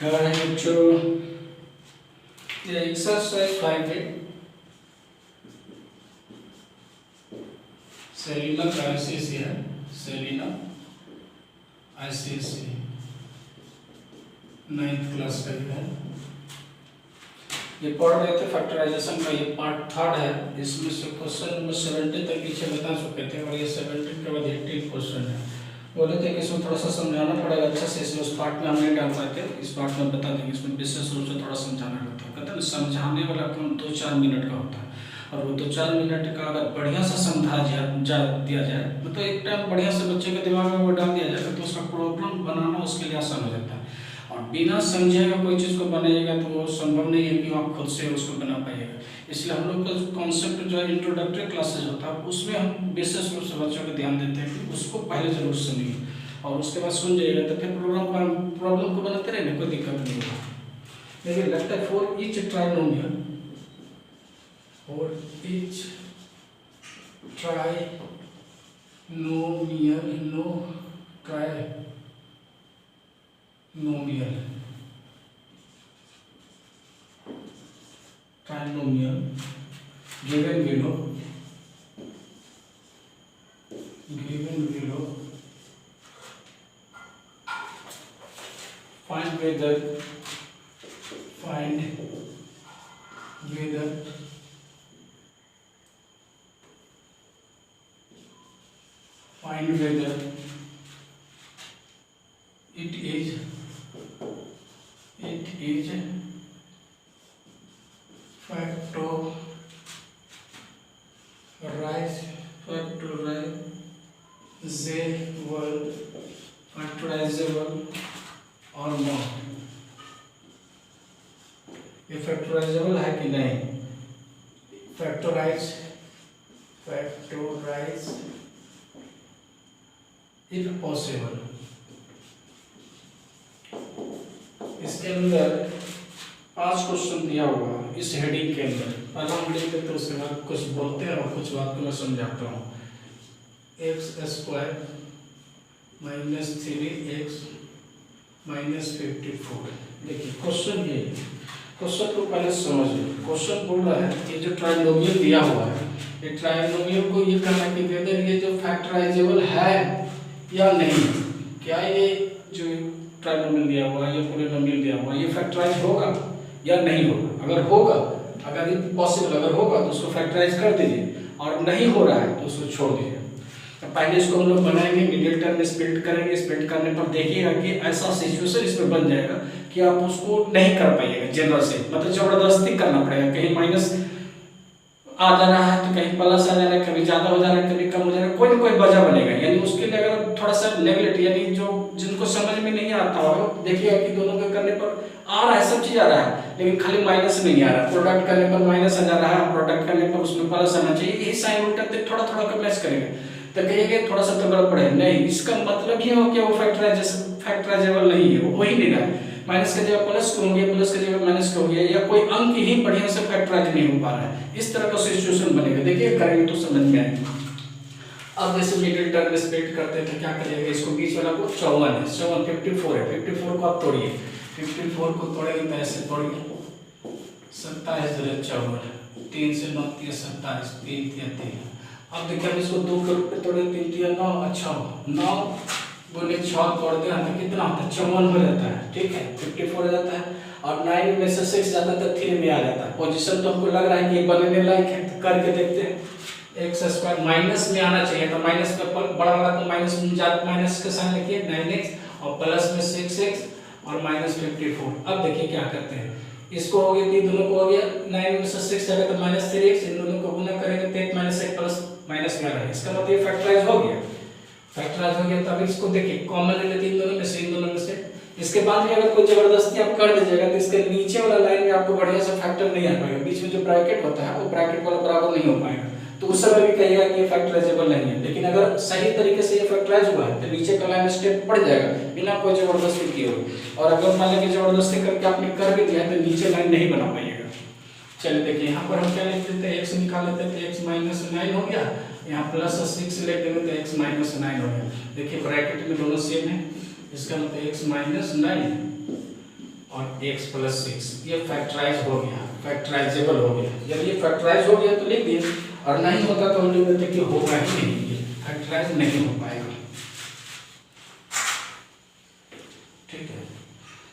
To the exercise 5 Selena ICSE है, Selena ICSE 9th class का है। ये पढ़ रहे थे फैक्टराइजेशन का, ये पार्ट 3 है। इसमें से क्वेश्चन नंबर 70 तक पीछे बता चुके थे और ये 17 के बाद 18 क्वेश्चन है। बोले थे कि इसमें थोड़ा सा समझाना पड़ेगा अच्छा से, इसलिए उस पार्ट में हम नहीं डाल पाए थे, इस पार्ट में बता देंगे। इसमें विशेष रूप से थोड़ा समझाना रहता है। कहते हैं समझाने वाला काम 2-4 मिनट का होता है, और वो 2-4 मिनट का अगर बढ़िया से समझा दिया जाए, मतलब एक टाइम बढ़िया से बच्चे के दिमाग में वो डाल दिया जाएगा तो उसका प्रॉब्लम बनाना उसके लिए आसान हो जाता है। और बिना समझे अगर कोई चीज़ को बनाइएगा तो वो संभव नहीं है कि आप खुद से उसको बना पाइएगा। इसलिए हम लोग का कॉन्सेप्ट जो है इंट्रोडक्टरी क्लासेज होता है, उसमें हम विशेष रूप से बच्चों को ध्यान देते हैं कि उसको पहले जरूर समझिए और उसके बाद सुन जाइएगा तो फिर प्रॉब्लम को बनाते रहेंगे, कोई दिक्कत नहीं होगा। देखिए लगता है for each trinomial, trinomial given below find whether it is factorizable or not। ये फैक्टराइजेबल है कि नहीं, फैक्टराइज इफ पॉसिबल। इसके अंदर 5 क्वेश्चन दिया हुआ है इस हेडिंग के अंदर। पहला हम लिख लेते हैं, उसके बाद कुछ बोलते हैं और कुछ बात को मैं समझाता हूँ। x² -3x -54। देखिए क्वेश्चन ये, क्वेश्चन को पहले समझिए। क्वेश्चन बोल रहा है ये जो ट्राइनोमियल दिया हुआ है, ये ट्राइनोमियल को ये करना कि वेदर ये जो फैक्टराइजेबल है या नहीं, क्या ये जो ट्राइनोमियल दिया हुआ है, ये पॉलिनोमियल दिया हुआ है, ये फैक्टराइज होगा या नहीं होगा। अगर होगा, अगर पॉसिबल अगर होगा तो उसको फैक्टराइज कर दीजिए, और नहीं हो रहा है तो उसको छोड़ दीजिए। तो पहले इसको हम लोग बनाएंगे, मिडिल टर्म में स्प्लिट करेंगे। स्प्लिट करने पर देखिएगा कि ऐसा सिचुएशन इसमें बन जाएगा कि आप उसको नहीं कर पाइएगा जनरल से, मतलब जबरदस्ती करना पड़ेगा। कहीं माइनस आ जा रहा है तो कहीं प्लस आ जा रहा है, कभी ज्यादा हो जा रहा है, कभी कम हो जा रहा है, कोई ना कोई वजह बनेगा। यानी उसके लिए अगर थोड़ा सा नेगलेक्ट, यानी जो जिनको समझ में नहीं आता होगा, देखिएगा कि दोनों के करने पर आ रहा है, सब चीज आ रहा है, लेकिन खाली माइनस नहीं आ रहा है। प्रोडक्ट करने पर माइनस आ जा रहा है, प्रोडक्ट करने पर उसमें प्लस आना चाहिए। यही साइन उल्टा थोड़ा थोड़ा का मैच करेंगे तो कहिएगा थोड़ा सा तो गड़बड़ है। नहीं, इसका मतलब ये हो कि वो फैक्टराइजेबल नहीं है, वो हो ही नहीं रहा है। माइनस का जगह प्लस क्यों हो गया, प्लस का जगह माइनस क्यों हो गया, या कोई अंक ही बढ़िया से फैक्टराइज नहीं हो पा रहा है। इस तरह का सिचुएशन बनेगा। देखिए करेंगे तो समझ में आएगा। अब जैसे मिडिल टर्म में स्प्लिट करते हैं तो क्या करिएगा, इसको बीच वाला को 54 है, 54 है, 54 को आप तोड़िए। 54 को तोड़ेंगे तो ऐसे तोड़िए, 27 54, 3 से 9 30 27, 3 3 3। अब देखिए हम इसको 2 के रूप में तोड़े, 3 3 9, अच्छा 9 गुने 6 तोड़ते हैं तो कितना होता है, 54 हो जाता है। ठीक है, 54 हो जाता है, और 9 में से 6 जाता है तो 3 में आ जाता है। पोजीशन तो हमको लग रहा है कि ये बनने लायक है, तो करके देखते हैं। x² माइनस में आना चाहिए, तो माइनस पे बड़ा वाला तो माइनस के साइन लिखिए 9x, और प्लस में 6x और -54। अब देखिए क्या करते हैं, इसको हो गया, दोनों को हो गया, 9 में से 6 जाएगा तो -3x, इन दोनों को गुना करेंगे तो 1 - 1 प्लस माइनस में आ रहा है। इसका मतलब ये फैक्टराइज हो गया। फैक्टराइज हो गया तब इसको देखिए कॉमन ले लेते हैं दोनों में से, इन दोनों में से। इसके बाद भी अगर कोई जबरदस्ती आप कर दीजिएगा तो इसके नीचे वाला लाइन में आपको बढ़िया से फैक्टर नहीं आ पाएगा। बीच में जो ब्रैकेट होता है वो ब्रैकेट वाला बराबर नहीं हो पाएगा, तो उस समय भी कहिएगा कि ये फैक्टराइजेबल नहीं है। लेकिन अगर सही तरीके से ये फैक्टराइज हुआ है तो नीचे का लाइन स्टेप पड़ जाएगा बिना कोई जबरदस्ती किए हुए। और अगर मान लीजिए जबरदस्ती करके आपने कर भी दिया तो नीचे लाइन नहीं बना पाइएगा। चलिए देखिए यहाँ पर हम क्या लिख देते हैं, x निकाल लेते हैं तो x -9 हो गया, यहाँ प्लस 6 ले देंगे तो x -9 हो गया। देखिए ब्रैकेट में दोनों सेम है, इसका मतलब x -9 और x प्लस 6 ये फैक्टराइज हो गया, फैक्टराइजेबल हो गया। जब ये फैक्टराइज हो गया तो लिख दिए, और नहीं होता तो हम लिख देते कि होगा ही नहीं, ये फैक्टराइज नहीं हो पाएगा। ठीक है,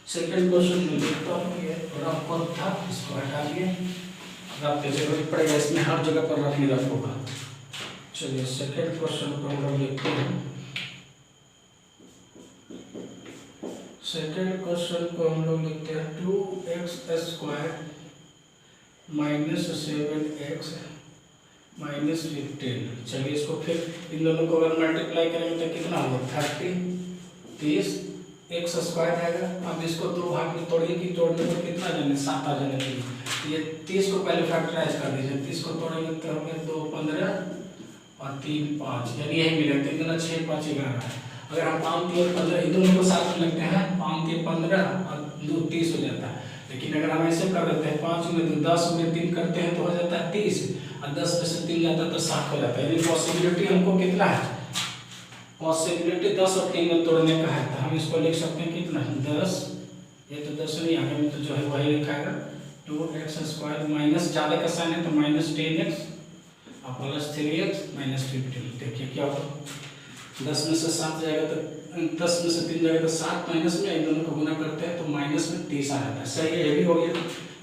सेकंड क्वेश्चन में लिखता हूँ, ये रफ पर था, इसको हटा दिए, रफ की जरूरत पड़ेगा, इसमें हर जगह पर रफ ही रफ होगा। चलिए सेकंड क्वेश्चन को हम लोग लिखते हैं। सेकेंड क्वेश्चन को हम लोग लिखते हैं 2x square minus 7x minus 15। चलिए इसको फिर इन दोनों को अगर मल्टीप्लाई करेंगे तो कितना होगा 30 x स्क्वायर आएगा। अब इसको दो भाग में तोड़िए कि तोड़ने पर कितना जाने 7 आ जाने चाहिए। ये 30 को पहले फैक्टराइज कर दीजिए, 30 को तोड़ेंगे तो होंगे 2 15 और 3 5, यानी यही मिलेगा 3 गुना 6 5 11। अगर हम 5 3 15 इन दोनों को साथ में लगते हैं, 5 3 15 और 2 30 हो जाता है। लेकिन अगर हम ऐसे कर देते हैं 5 में 2 10 में 3 करते हैं तो हो जाता है 30, और 10 में से 3 जाता है तो 7 हो जाता है। यानी पॉसिबिलिटी हमको कितना है, पॉसिबिलिटी 10 और 3 में तोड़ने का है। तो हम इसको लिख सकते हैं कितना 10, ये तो 10 नहीं, आगे में तो जो है वही लिखाएगा 2x स्क्वायर माइनस ज़्यादा का साइन है तो माइनस 10x और प्लस 3x माइनस 15। देखिए क्या होगा, 10 में से 7 जाएगा तो 10 में से 3 जाएगा तो 7 माइनस में इन दोनों को गुना करते हैं तो माइनस में 30 आ जाता है। सही है, ये भी हो गया,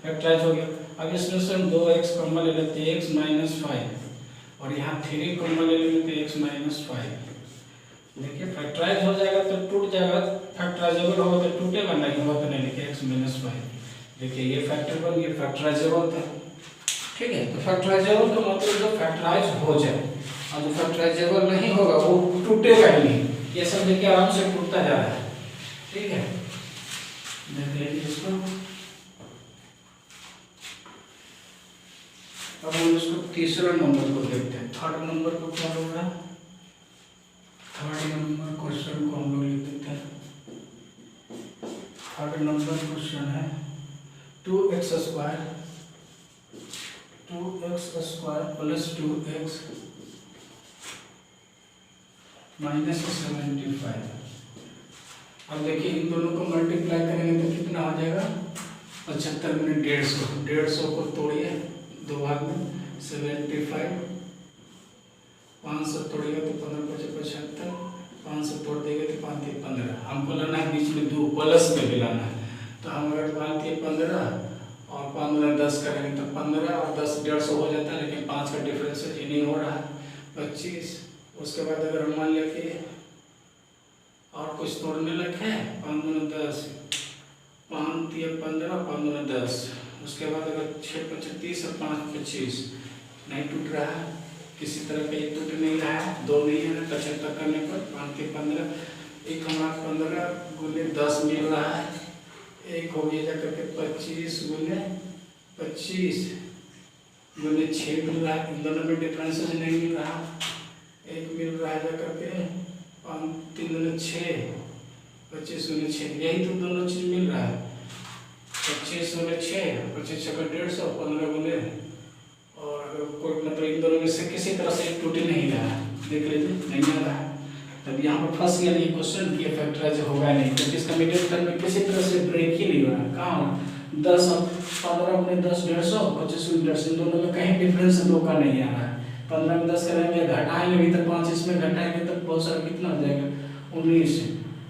फैक्टराइज हो गया। अब इसमें से हम 2x कॉमन ले लेते हैं x माइनस 5, और यहाँ 3 कॉमन ले लेते हैं x माइनस 5। देखिए फैक्टराइज हो जाएगा तो टूट जाएगा, फैक्टराइजेबल होगा तो टूटेगा, नहीं होगा तो नहीं लिखे x माइनस 5। देखिए ये फैक्टरेबल, ये फैक्टराइजेबल था। ठीक है, तो फैक्टराइजेबल का मतलब जो फैक्टराइज हो जाए, और जो फैक्टराइजेबल नहीं होगा वो टूटेगा ही नहीं। ये सब देखिए आराम से टूटता जा रहा है। ठीक है, देख लीजिए इसको। अब हम इसको तीसरा नंबर को देखते हैं। थर्ड नंबर को क्या होगा, थर्ड नंबर क्वेश्चन को हम लोग लिख देते हैं। थर्ड नंबर क्वेश्चन है 2x square plus 2x minus 75। अब देखिए इन दोनों को मल्टीप्लाई करेंगे तो कितना हो जाएगा 75 में 150 को तोड़िए दो भाग में 75, 500 तोड़िएगा तो 15 5 75, 500 तोड़ देंगे तो 5 3 15। हमको लाना है बीच में 2 प्लस में भी लाना है, तो हम अगर 5 3 15 और 15 10 करेंगे तो 15 और 10 150 हो जाता है, लेकिन 5 का डिफरेंस है नहीं हो रहा है 25। उसके बाद अगर हम मान लिया कि और कुछ तोड़ने लगे हैं 5 दूना 10, 5 3 15 5 दूना 10। उसके बाद अगर 6 5 30 और 5 25 नहीं टूट रहा है, किसी तरह का ये टूट नहीं रहा है, 2 नहीं है 75 करने पर 5 3 15, एक हमारा 15 गुने 10 मिल रहा है, एक हो गया जाकर के 25 गुने 25 गुने 6 मिल रहा है। इन दोनों में डिफरेंसेस नहीं मिल रहा, एक मिल रहा है जाकर के 5 3 गुने 6 25 गुने 6, यही तो दोनों चीज मिल रहा है। 25 गुने 6 25 6 150, 15 गुने, और अगर कोई मतलब इन दोनों में से किसी तरह से टूट नहीं रहा है, देख लीजिए नहीं आ रहा है। तब यहाँ पर फंस गया ये क्वेश्चन कि फैक्टराइज होगा नहीं, क्योंकि इसका मिडिल टर्म में किसी तरह से ब्रेक ही नहीं हो रहा। कहाँ 10 और 15 गुने 10 150, 25 गुने 150, इन दोनों में कहीं डिफरेंस 2 का नहीं आ रहा है। 15 में 10 करेंगे घटाएंगे भी तो 5 इसमें घटाएंगे तो बहुत सारा कितना हो जाएगा 19,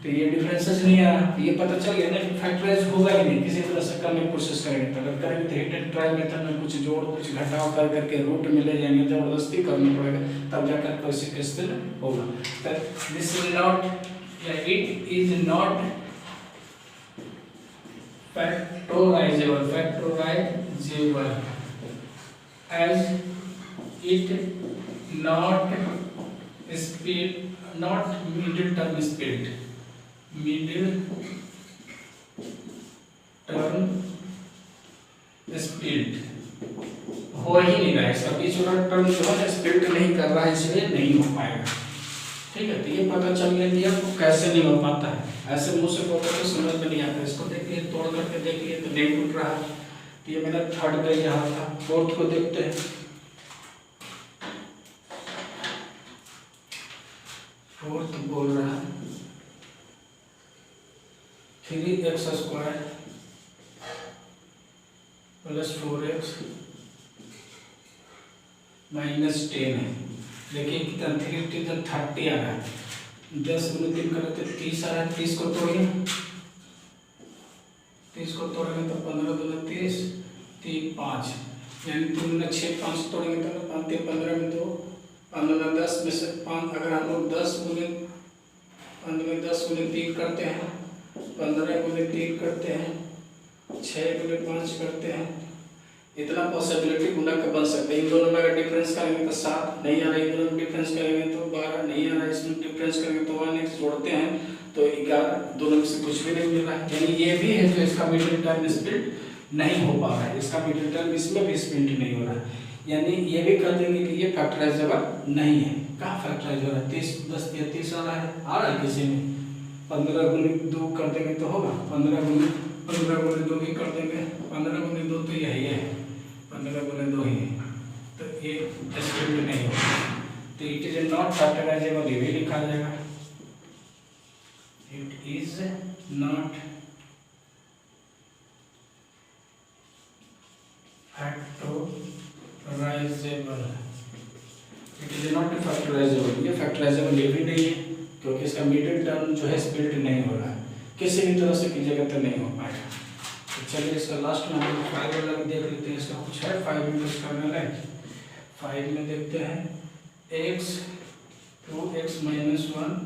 तो ये डिफरेंसेस नहीं आ रहा। ये पता चल गया ना कि फैक्टराइज होगा ही नहीं, किसी तरह से करने की कोशिश करेंगे। तो अगर करेंगे तो हिट एंड ट्रायल मेथड में कुछ जोड़ कुछ घटाव कर करके रूट में ले जाएंगे, जबरदस्ती करना पड़ेगा, तब जाकर कोई क्वेश्चन होगा। This is not, it is not factorisable as it not speed, not middle term speed, middle term speed हो ही नहीं रहा है, इसका बीच वाला टर्म जो है स्पीड नहीं कर रहा है, इसलिए नहीं हो पाएगा। ठीक है, तो ये पता चल गया कि आपको कैसे नहीं हो पाता है, ऐसे मुंह से बोलते तो समझ में नहीं आता। इसको देखिए तोड़ करके देखिए तो नहीं टूट रहा है। तो ये मेरा थर्ड का यहाँ था। फोर्थ को देखते हैं। फोर्थ बोल रहा है 3x square plus 4x minus 10 है। देखिए कितना 3 30 आ रहा है, 10 गुने 3 करें तो 30 आ रहा है। 30 को तोड़िए, 30 को तोड़ेंगे तो 15 दूना 30, 3 5 यानी 3 गुना 6 5 तोड़ेंगे तो 5 3 15 में 2 15 10 में से 5 अगर हम लोग 10 गुने 3 करते हैं, 15 गुने 3 करते हैं, 6 गुने 5 करते हैं, इतना पॉसिबिलिटी गुना का बन सकता है। इन दोनों में अगर डिफरेंस करेंगे तो 7 नहीं आ रहा है, इन दोनों में डिफरेंस करेंगे तो 12 नहीं आ रहा है, इसमें डिफरेंस करेंगे तो 1x जोड़ते हैं तो 11, दोनों में से कुछ भी नहीं मिल रहा है। यानी ये भी है जो इसका मिडिल टर्म स्प्लिट नहीं हो पा रहा है, इसका मिडिल टर्म इसमें भी स्प्लिट नहीं हो रहा है। यानी ये भी कर देंगे कि ये फैक्टराइजेबल नहीं है। कहाँ फैक्टराइज हो रहा है? 30 10 30 आ रहा है किसी में। 15 गुने 2 कर देंगे तो होगा, 15 गुने 2 भी कर देंगे, 15 गुने 2 तो यही है, 15 गुने 2 ही है, तो ये स्प्लिट नहीं होगा। तो इट इज नॉट फैक्टराइजेबल, ये भी लिखा जाएगा, it is not factorisable, it is not factorisable. ये फैक्टराइजेबल ये भी नहीं है क्योंकि इसका मिडिल टर्म जो है स्प्लिट नहीं हो रहा है, किसी भी तरह से कीजिएगा तो नहीं हो पाएगा। तो चलिए इसका लास्ट में हम 5 वाला भी देख लेते हैं, इसका कुछ है 5 में कुछ करने लायक। 5 में देखते हैं x 2x माइनस 1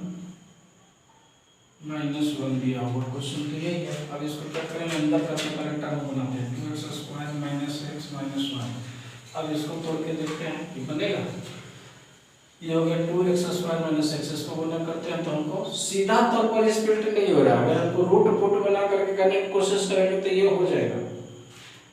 दिया हुआ क्वेश्चन तो यही है। अब इसको क्या करेंगे, अंदर का टर्म बनाते हैं, 2x square minus x minus 1। अब इसको तोड़ के देखते हैं कि बनेगा। ये हो गया 2x स्क्वायर माइनस x, इसको गुना करते हैं तो हमको सीधा तौर पर स्प्लिट नहीं हो रहा। अगर हमको रूट पुट बना करके करने की कोशिश करेंगे तो ये हो जाएगा।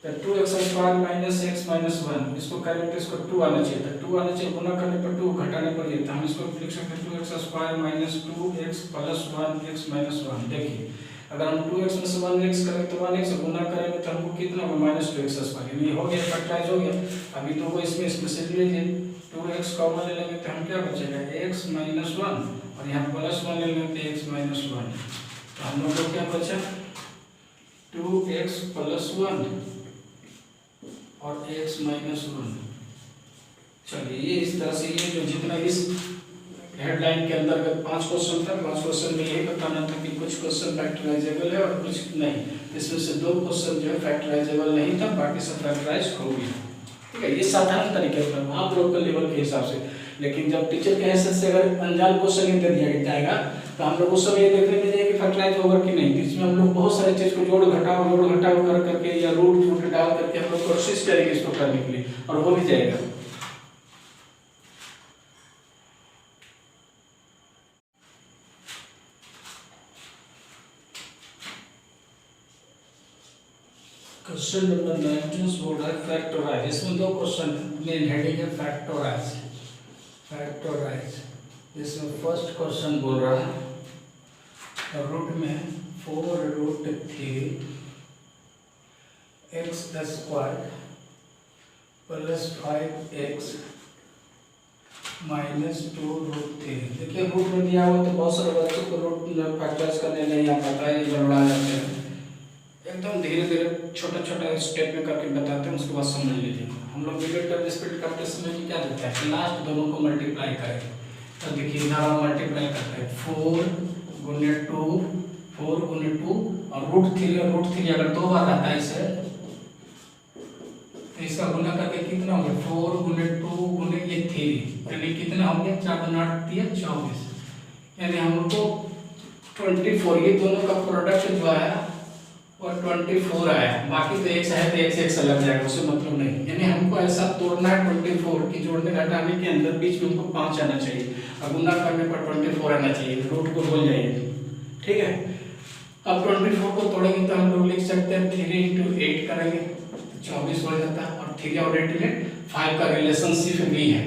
तो 2x square minus x minus 1 इसको करेंगे तो इसको 2 आना चाहिए, तो 2 आना चाहिए, गुना करने पर 2 घटाने पर ये, तो हम इसको लिख सकते हैं 2x square minus 2x plus 1x minus 1। देखिए अगर हम 2x में से 1x करेंगे तो 1x गुना करेंगे तो हमको कितना होगा, माइनस 2x स्क्वायर। ये हो गया, फैक्टराइज हो गया। अभी तो वो इसमें स्पेशली लीजिए, 2x कॉमन ले लेंगे तो हम क्या बचेगा, x माइनस 1 और यहाँ प्लस 1 ले लेंगे तो x माइनस 1। तो हम लोग को क्या बचा, 2x प्लस 1 और x माइनस 1। चलिए ये इस तरह से ये जो जितना इस हेडलाइन के अंतर्गत 5 क्वेश्चन था, 5 क्वेश्चन में यही बताना था कि कुछ क्वेश्चन फैक्टराइजेबल है और कुछ नहीं। इसमें से 2 क्वेश्चन जो है फैक्टराइजेबल नहीं था, बाकी सब फैक्टराइज हो गया। ठीक है, ये साधारण तरीके से आप लोग के लेवल के हिसाब से। लेकिन जब टीचर के हैसियत से अगर अनजान क्वेश्चन ही दे दिया जाएगा तो हम लोग उस समय ये देखने के लिए कि फैक्टराइज होगा कि नहीं। इसमें हम लोग बहुत सारे चीज को जोड़ घटाव कर करके या रूट डाल करके हम लोग कोशिश करेंगे इसको करने के लिए, और हो भी जाएगा। क्वेश्चन नंबर 19 बोल रहा है फैक्टराइज। इसमें 2 क्वेश्चन मेन हेडिंग है फैक्टराइज। इसमें फर्स्ट क्वेश्चन बोल रहा है रूट में 4√3 x square plus 5x minus 2√3। देखिए रूट में दिया हुआ तो बहुत सारे बच्चों को रूट फैक्टराइज करने नहीं आ पाता है, गड़बड़ा जाते हैं। एकदम धीरे धीरे छोटा छोटा स्टेप में करके बताते हैं, उसके बाद समझ लीजिए। हम लोग मिडिल टर्म स्प्लिट करते समय क्या देता है कि लास्ट दोनों को मल्टीप्लाई करें। तो देखिए इधर हम मल्टीप्लाई करते हैं 4 गुने 2 और √3, और √3 अगर 2 बार रहता है इसे तो इसका गुना करके कितना हो गया, 4 गुने 2 गुने ये 3, यानी कितना हो गया, 4 गुना 8 24, यानी हमको 24, ये दोनों का प्रोडक्ट जो आया और 24 आया। बाकी तो x है तो x लग जाएगा, उससे मतलब नहीं। यानी हमको ऐसा तोड़ना है 24 की जोड़ने घटाने के अंदर बीच में हमको 5 आना चाहिए और गुना करने पर 24 आना चाहिए, रूट को भूल जाइए। ठीक है, अब 24 को तोड़ेंगे तो हम लोग लिख सकते हैं 3 × 8 करेंगे 24 हो जाता है, और 3 और 8 में 5 का रिलेशनशिप भी है,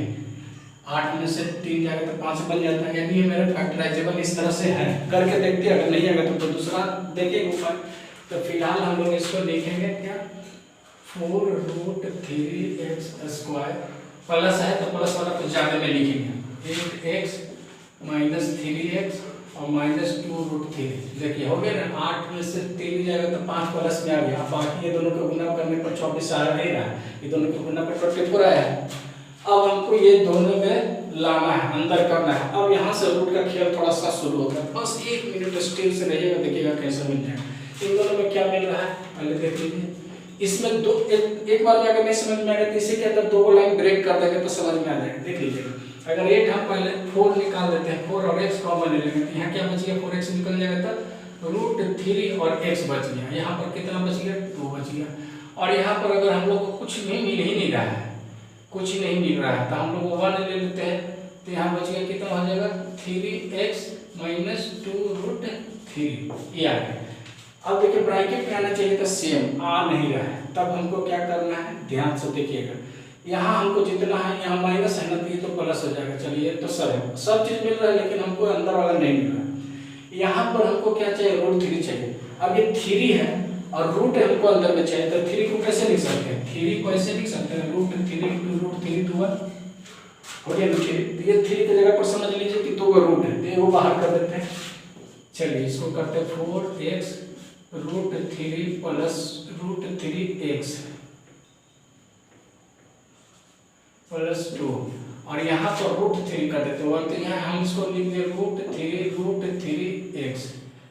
8 में से 3 जाएगा तो 5 बन जाता है। यानी ये मेरा फैक्टराइजेबल इस तरह से है। करके देखते हैं, अगर नहीं आएगा तो दूसरा देखेंगे ऊपर। तो फिलहाल हम लोग इसको लिखेंगे क्या, 4√3x स्क्वायर, प्लस है तो प्लस वाला कुछ ज़्यादा में लिखेंगे, 8x माइनस 3x और -2√3। देखिए हो गया ना, 8 में से 3 जाएगा तो 5 प्लस में आ गया। बाकी ये दोनों को गुना करने पर 24 आ नहीं रहा, ये दोनों को गुना पर 24 आया है। अब हमको ये दोनों में लाना है, अंदर करना है। अब यहाँ से रूट का खेल थोड़ा सा शुरू होता है। बस 1 मिनट स्टिल से रहिएगा, देखिएगा कैसे मिल जाएगा। इन दोनों में क्या मिल रहा है पहले देख लीजिए। इसमें दो एक बार में अगर नहीं समझ में आएगा तो इसी के अंदर 2 लाइन ब्रेक कर देंगे तो समझ में आ जाएगा। देख लीजिएगा, अगर 8 हम पहले 4 निकाल देते हैं, 4 और x कॉमन ले लेंगे तो यहाँ क्या बच गया, 4x निकल जाएगा तो √3 और x बच गया। यहाँ पर कितना बच गया, 2 बच गया। और यहाँ पर अगर हम लोग को कुछ नहीं मिल ही नहीं रहा है, कुछ नहीं मिल रहा है, तो हम लोग 1 ले लेते हैं तो यहाँ बच गया कितना हो जाएगा, 3x - 2√3 ये आ गया। अब देखिए ब्रैकेट में आना चाहिए था सेम, आ नहीं रहा है, तब हमको क्या करना है, ध्यान से देखिएगा। यहाँ हमको जितना है, यहाँ माइनस है ना, तो ये तो प्लस हो जाएगा। चलिए तो सब चीज मिल रहा है, लेकिन हमको अंदर वाला नहीं मिल रहा है। यहाँ पर हमको क्या चाहिए, √3 चाहिए। अब ये 3 है और रूट हमको अंदर में चाहिए, तो 3 को कैसे लिख सकते हैं, 3 को ऐसे लिख सकते हैं, √3 × √3 1 हो गया। तो ये 3 की जगह पर समझ लीजिए कि 2 का रूट है, तो ये वो बाहर कर देते हैं। चलिए इसको करते हैं 4x √3 प्लस √3x प्लस 2 और यहाँ पर √3 कर देते हैं, तो यहाँ हम इसको लिख दें √3x,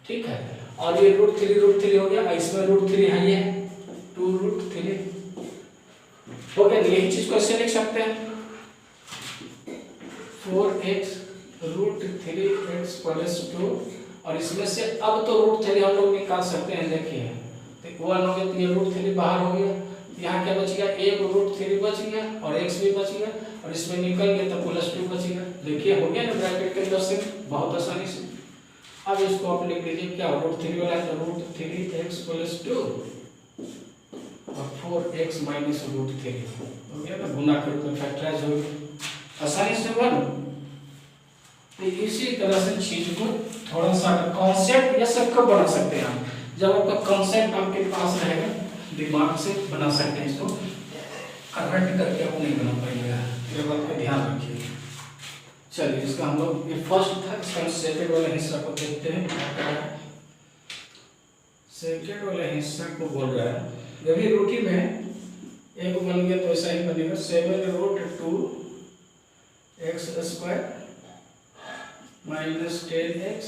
ठीक है। और ये √3 हो गया, इसमें √3 है, ये 2√3 हो गया। यही चीज को ऐसे लिख सकते हैं 4x √3x प्लस 2 और इसमें से अब तो √3 हम लोग निकाल सकते हैं। देखिए तो 1 हो गया, तो ये √3 बाहर हो गया, यहाँ क्या बच गया, एक √3 बच गया और x भी बच गया और इसमें निकल गया तो +2 बच गया। देखिए हो गया ना ब्रैकेट के अंदर से बहुत आसानी से। अब इसको आप लिख लीजिए क्या, √3 वाला है तो √3x + 2 और 4x - √3 हो गया ना, गुना कर दो, फैक्टराइज हो गया आसानी से 1। तो इसी तरह से चीज को थोड़ा सा कॉन्सेप्ट ये सब कब बना सकते हैं हम, जब आपका कॉन्सेप्ट आपके पास रहेगा, दिमाग से बना सकते हैं। इसको कन्वर्ट करके आप नहीं बना पाएंगे, ये बात का ध्यान रखिए। चलिए इसका हम लोग ये फर्स्ट था, इसका सेकंड वाला हिस्सा को देखते हैं क्या है। सेकंड वाला हिस्सा को बोल रहा है, जब भी रूटीन में एक बन गया तो ऐसा ही बनेगा 7√2x² -10x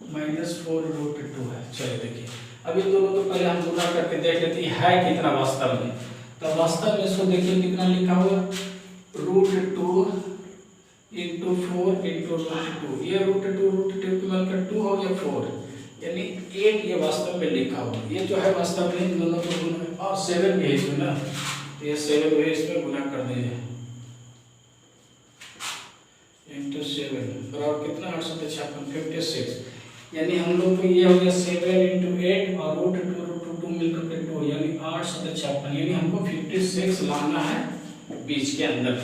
- 4√2 है। चलिए देखिए, अब इन दोनों को पहले हम गुना करके देख लेते हैं है कितना वास्तव में। तो वास्तव में इसको देखिए कितना लिखा हुआ, √2 × 4 × √2। ये √2 की मिलकर 2 हो गया 4, यानी 8 ये वास्तव में लिखा हुआ। ये जो है वास्तव में इन दोनों को गुना, और 7 भी है इसमें ना, तो ये 7 भी इसमें गुना कर दीजिए × 7 और कितना 856 56, यानी हम लोग को ये हो गया 7 × 8 और √2 मिलकर के 2, यानी 856, यानी हमको 56 लाना है बीच के अंदर,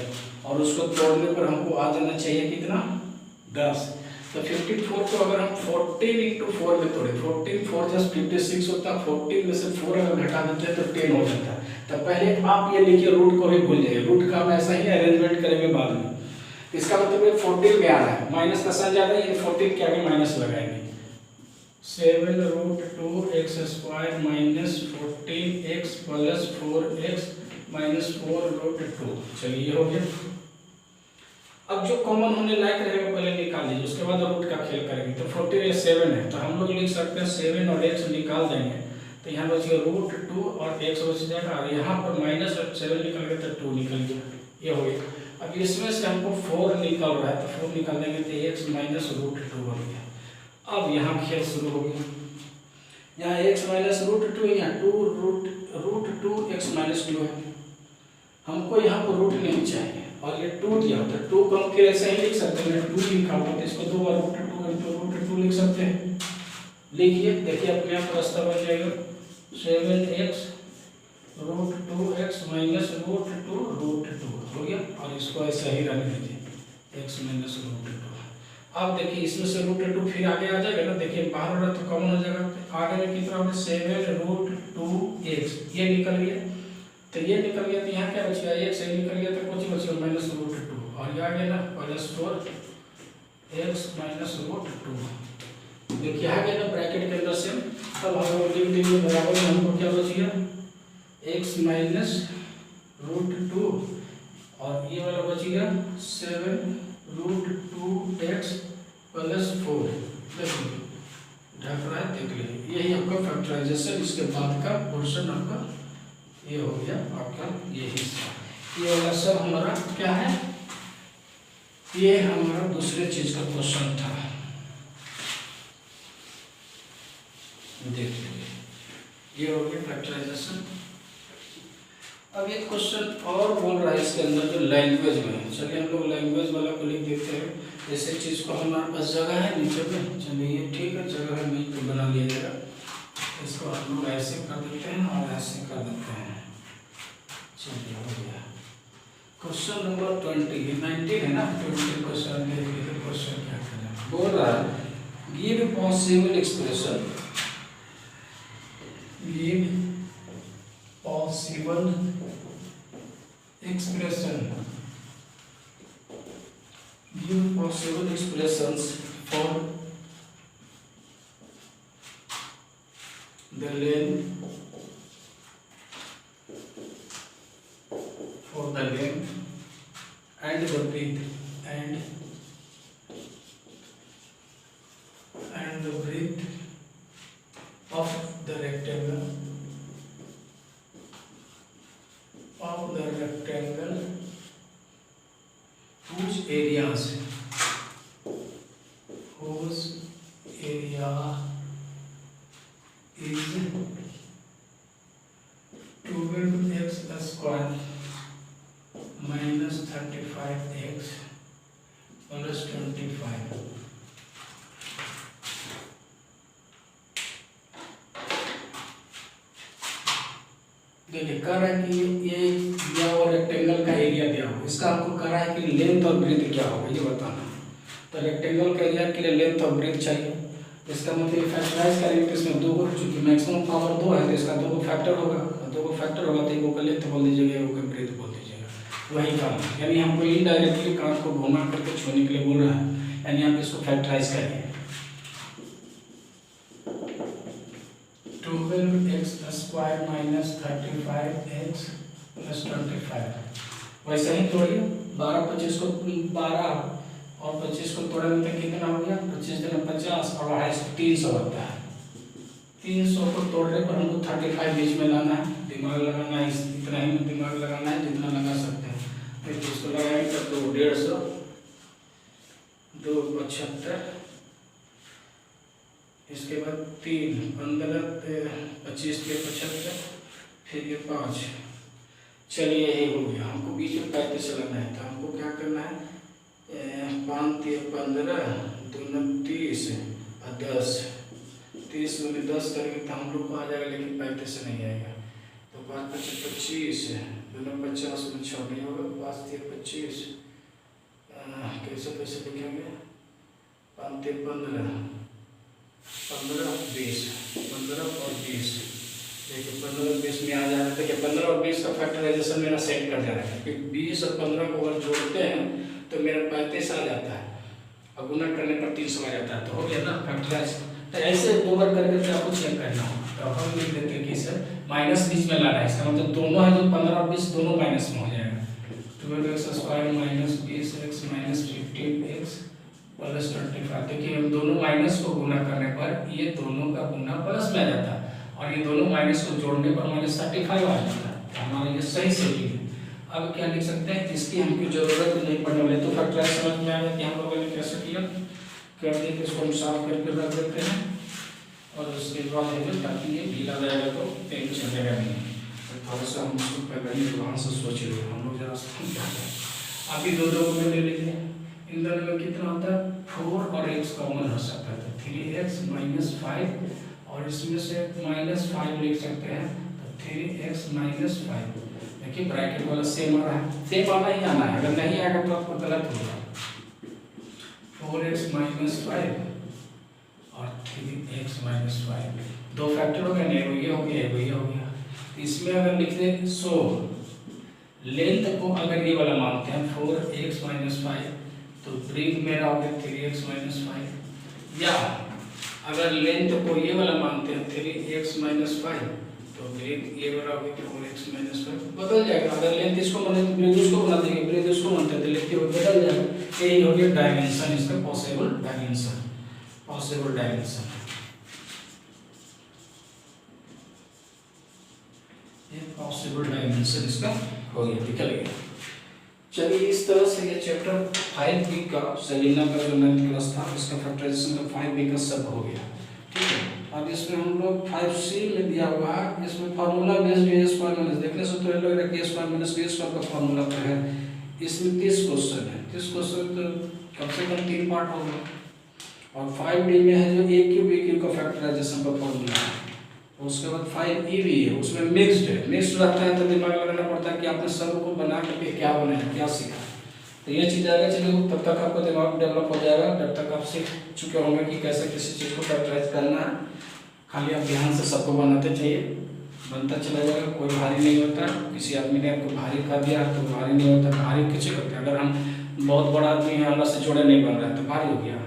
और उसको तोड़ने पर हमको आ जाना चाहिए कितना, 10। तो 54 को अगर हम 14 × 4 में तोड़े, 14 4 + 56 होता है, 14 में से 4 अगर घटा देते हैं तो 10 हो जाता है। तो पहले आप ये लिखिए, रूट को भी भूल जाइए, रूट का हम ऐसा ही अरेंजमेंट करेंगे बाद में। इसका मतलब ये 14 में आ रहा है, माइनस का साइन ज्यादा है, ये 14 के आगे माइनस लगाएंगे। 7√2x² - 14x + 4x - 4√2। चलिए ये हो गया। अब जो कॉमन होने लायक रहेगा पहले निकाल लीजिए, उसके बाद रूट का खेल करेंगे। तो 14 या 7 है, तो हम लोग लिख सकते हैं 7 और x निकाल देंगे, तो यहाँ बच गया √2 और x बच जाएगा, और यहाँ पर माइनस और 7 निकल गया तो 2 निकल गया, ये हो गया। अब इसमें से हमको 4 निकल रहा है, तो 4 निकाल देंगे तो x - √2 बन गया। अब यहाँ खेल शुरू हो गया, यहाँ x - √2 है, यहाँ √2x - 2 है। हमको यहाँ पर रूट नहीं चाहिए और ये 2 दिया होता है, 2 को हम फिर ऐसे ही लिख सकते हैं, 2 लिखा हुआ तो इसको 2 बार √2 लिख सकते हैं। लिखिए, देखिए अपने आप रास्ता बन जाएगा 7x √2x - √2 हो गया, और इसको ऐसे ही रहने दीजिए x - √2। अब देखिए इसमें से √2 फिर आगे आ जाएगा ना, देखिए बाहर हो रहा तो कॉमन हो जाएगा, आगे में कितना होगा 7√2x, ये निकल गया, तो ये निकल गया, तो यहाँ क्या बच गया, x निकल गया तो कुछ बच गया -√2, और ये आ गया ना +4 x माइनस रूट 2। देखिए आ गया ना ब्रैकेट के अंदर से। अब हम लोग लिख देंगे बराबर में हमको क्या बच गया, x माइनस रूट 2 और ये वाला बच गया 7 रूट 2x प्लस 4। देखिए ढक रहा है, देख लीजिए यही आपका फैक्टराइजेशन। इसके बाद का पोर्शन आपका ये हो गया आपका ये हिस्सा। ये वाला सब हमारा क्या है, ये हमारा दूसरे चीज का क्वेश्चन था। देखिए ये हो गया फैक्टराइजेशन। अब एक क्वेश्चन और बोल रहा है इसके अंदर जो लैंग्वेज में है। चलिए हम लोग लैंग्वेज वाला को लिख देते हैं। जैसे चीज को हमारे पास जगह है नीचे में, चलिए ये ठीक है, जगह है नीचे पे बना लिया जाएगा। इसको हम लोग ऐसे कर देते हैं और ऐसे कर देते हैं। चलिए हो गया क्वेश्चन नंबर 19 है ना, 20 क्वेश्चन। देखिए क्वेश्चन क्या है, बोल रहा है give possible expression, give possible expression, give possible expressions for the length, for the length and the breadth and the breadth of the rectangle whose area is 12x square minus 35x plus 25। देखिए कह रहा है कि ये दिया हुआ rectangle का area दिया हो, इसका हमको कह रहा है कि लेंथ और ब्रेथ क्या होगा ये बताना। तो रेक्टेंगल का एरिया के लिए लेंथ और ब्रेथ चाहिए। इसका मतलब फैक्टराइज करेंगे तो इसमें दो को, चूंकि मैक्सिमम पावर 2 है तो इसका 2 को फैक्टर होगा, 2 को फैक्टर होगा तो एक को लेंथ बोल दीजिएगा, एक को ब्रेथ बोल दीजिएगा, वही काम है। यानी हमको इनडायरेक्टली कांच को घुमा करके छूने के लिए बोल रहा है, यानी आप इसको फैक्टराइज करिए। 12x square minus 35x plus 25। वैसे ही तोड़िए, 12 25 को 12 और 25 को तोड़ने में कितना हो गया, 25 दूनी 50 और 250 300 होता है। 300 को तोड़ने पर हमको 35 बीच में लाना है, दिमाग लगाना है, इतना ही में दिमाग लगाना है जितना लगा सकते हैं। फिर इसको लगाएंगे तो 150, 2 75, इसके बाद 3 15 25 के 75, फिर ये 5। चलिए यही हो गया। हमको बीच में 35 लगाना है तो हमको क्या करना है, 5 3 15 2 30 और 10, 30 में 10 करेंगे तो हम लोग को आ जाएगा, लेकिन 35 से नहीं आएगा। तो 5 5 25 2 50 में 6 नहीं होगा, 5 3 25 कैसे कैसे लिखेंगे, 5 3 15 15 20 15 और 20। देखिए 15 और 20 में आ जाएगा। देखिए 15 और 20 का फैक्टराइजेशन मेरा सेट कर जाएगा, क्योंकि 20 और 15 को अगर जोड़ते हैं तो मेरा 35 आ जाता है और गुना करने पर 300 आ जाता है। तो हो गया ना फैक्टराइज। तो ऐसे 2 बार करके आपको चेक करना हो तो हम लिख देते हैं कि सर माइनस बीच में लाना है, इसका मतलब दोनों है जो 15 और 20 दोनों माइनस में हो जाएगा। 12x square minus 20x minus 15x plus 25। देखिए हम दोनों माइनस को गुना करने पर ये दोनों का गुना प्लस में आ जाता है और ये दोनों माइनस को जोड़ने पर माइनस 35 आ जाता है। तो हमारा ये सही सेटिंग है। अब क्या लिख सकते हैं, इसकी हमको जरूरत नहीं पड़ने वाली। तो फैक्टराइज समझ में आ गया कि हम लोगों ने कैसे किया। कर दिए कि इसको हम साफ करके रख देते हैं और उसके बाद है ताकि ये गीला रहेगा तो पेन चलेगा नहीं। तो थोड़ा सा हम उसको पहले ही वहाँ से सोच रहे हम लोग जरा अभी दो को ले लीजिए। इन दोनों में कितना होता है, 4 और x कॉमन हो सकता है तो 3x माइनस 5 और इसमें से माइनस 5 लिख सकते हैं तो 3x माइनस 5। देखिए ब्रैकेट वाला सेम आ रहा है, सेम आना ही आना है, अगर नहीं आएगा तो आपको गलत होगा। 4x माइनस 5 और 3x माइनस 5 दो फैक्टर हो गए ना, ये हो गया ये हो गया। इसमें अगर लिख दें सो लेंथ को अगर ये वाला मानते हैं 4x माइनस 5 तो ब्रेक मेरा हो गया 3x माइनस 5, या अगर लेंथ को ये वाला मानते हैं 3x माइनस 5, तो ब्रेक ये वाला हो गया 4x माइनस 5, बदल जाएगा। अगर लेंथ इसको माने तो ब्रेक उसको बना देंगे, ब्रेक उसको मानते हैं तो लेंथ बदल जाएगा। यही हो गया डायमेंशन, इसका पॉसिबल डायमेंशन, पॉसिबल डायमेंशन, ये पॉसिबल डायमेंशन इसका हो गया, निकल गया। चलिए इस तरह से ये चैप्टर 5B का सेलिना का जो 9th क्लास था इसका फैक्टराइजेशन का 5B का सब हो गया, ठीक है। अब इसमें हम लोग 5C में दिया हुआ है, इसमें फार्मूला बेस्ड ए स्क्वायर माइनस, देखने से तो लग रहा है कि ए स्क्वायर माइनस बी स्क्वायर का फार्मूला तो है। इसमें 30 क्वेश्चन है, 30 क्वेश्चन तो कम से कम 3 पार्ट होगा। और 5D में है जो ए क्यूब का फैक्टराइजेशन का फार्मूला है, उसके बाद 5E भी है, उसमें मिक्स्ड है, मिक्स्ड रहता है तो दिमाग लगाना पड़ता है कि आपने सब को बना करके क्या बनाया, क्या सीखा। तो ये चीज़ आएगा, चलिए तब तक आपका दिमाग डेवलप हो जाएगा, जब तक आप सीख चुके होंगे कि कैसे किसी चीज़ को फैक्टराइज करना है। खाली आप ध्यान से सबको बनाते चाहिए, बनता चला जाएगा, कोई भारी नहीं होता। किसी आदमी ने आपको भारी कर दिया तो भारी नहीं होता, भारी किसी करते। अगर हम बहुत बड़ा आदमी हैं, अल्लाह से जोड़े नहीं बन रहा है तो भारी हो गया।